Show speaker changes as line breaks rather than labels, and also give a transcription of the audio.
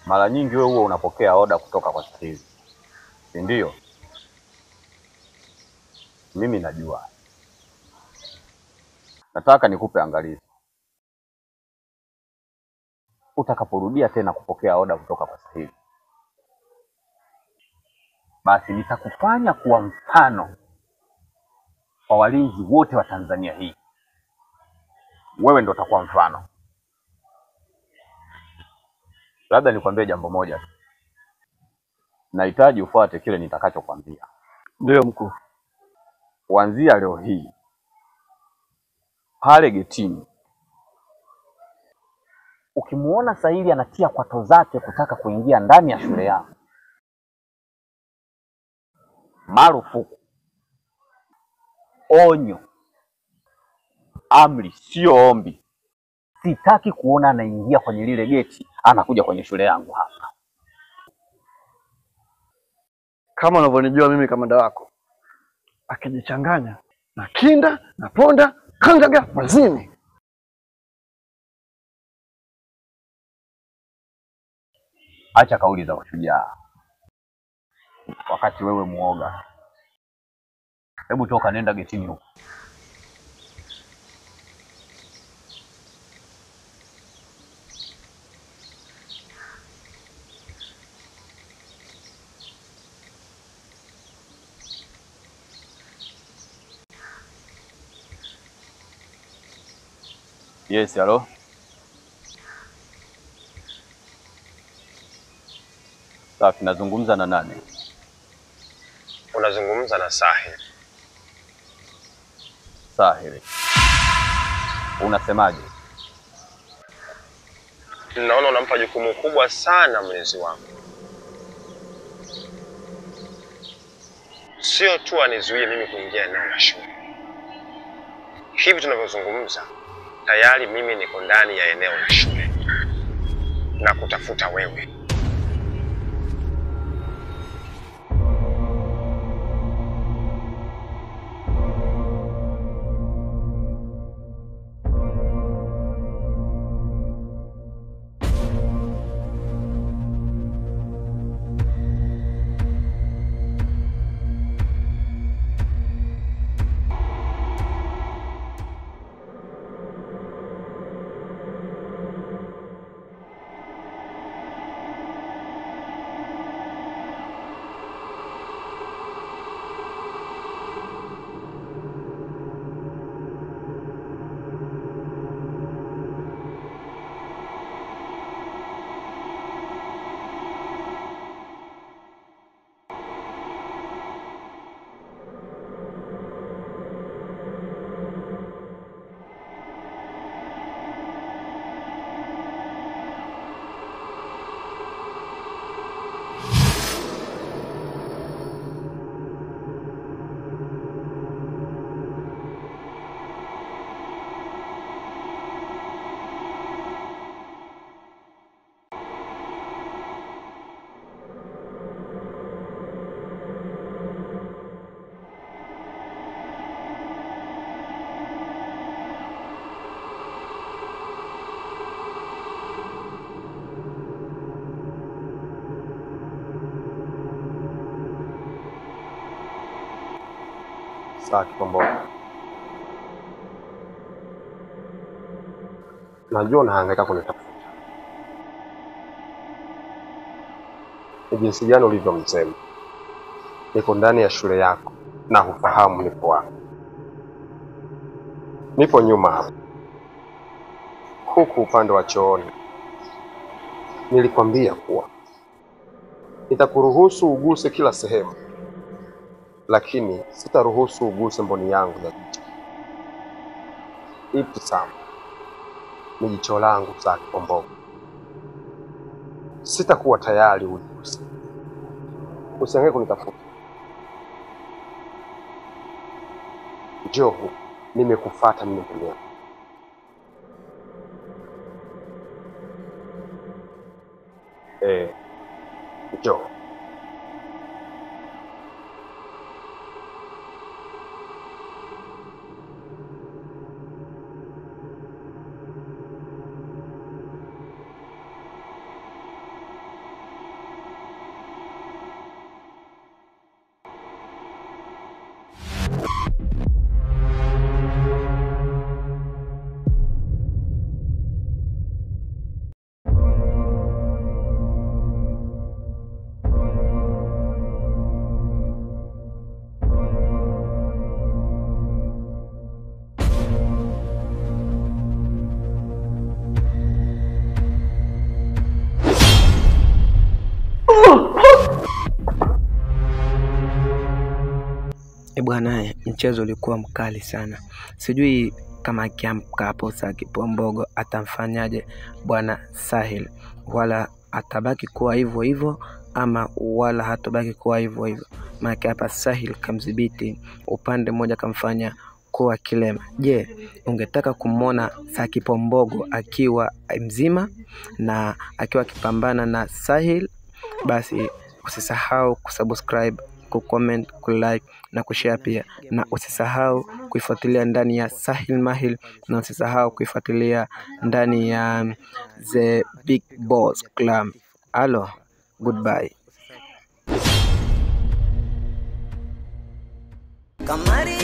Mara nyingi wewe huwa unapokea oda kutoka kwa Sahili, si ndio? Mimi najua. Nataka nikupe angalizo. Utakaporudia tena kupokea oda kutoka kwa Sahili, basi nitakufanya kuwa mfano kwa walinzi wote wa Tanzania hii. Wewe ndo utakuwa mfano. Labda nikwambie jambo moja tu. Nahitaji ufuate kile nitakachokwambia.
Ndio mkuu.
Kuanzia leo hii, pale getini ukimuona Sahili anatia kwato zake kutaka kuingia ndani ya shule yako, marufuku. Onyo. Amri, sio ombi. Sitaki kuona anaingia kwenye lile geti anakuja kwenye shule yangu hapa.
Kama unavyonijua mimi kamanda wako, akijichanganya na kinda na ponda kangaga mazini.
Acha kauli za ushujaa wakati wewe muoga. Hebu toka, nenda getini huko. Yes, hello. Safi, nazungumza na nani?
Unazungumza na Sahili.
Sahili. Unasemaje?
Naona unampa jukumu kubwa sana mlezi wangu. Sio tu anizuie mimi kuingia eneo la shule. Hivi tunavyozungumza, tayari mimi niko ndani ya eneo la shule na kutafuta wewe.
Sawa Kikomboka. Najua unahangaika kunitafuta. Ni jinsi gani ulivyo mzembe. Niko ndani ya shule yako na hufahamu nipo wapi. Nipo nyuma hapa. Huku upande wa chooni. Nilikwambia kuwa nitakuruhusu uguse kila sehemu, lakini sitaruhusu uguse mboni yangu ya jicho. Ipi sana ni jicho langu za Kikomboka. Sitakuwa tayari uguse. Usiangaike kunitafuta. Njoo, nimekufuata mimi mwenyewe. Njoo.
Bwana, mchezo ulikuwa mkali sana. Sijui kama akiamka hapo saa Kipombogo atamfanyaje bwana Sahil, wala atabaki kuwa hivyo hivyo ama wala hatabaki kuwa hivyo hivyo. Maana hapa Sahil kamdhibiti upande mmoja, kamfanya kuwa kilema. Je, ungetaka kumwona saa Kipombogo akiwa mzima na akiwa akipambana na Sahil? Basi usisahau kusubscribe, kucomment, kulike na kushare pia, na usisahau kuifuatilia ndani ya Sahil Mahil, na usisahau kuifuatilia ndani ya The Big Boss Club. Hello, goodbye.
Kamari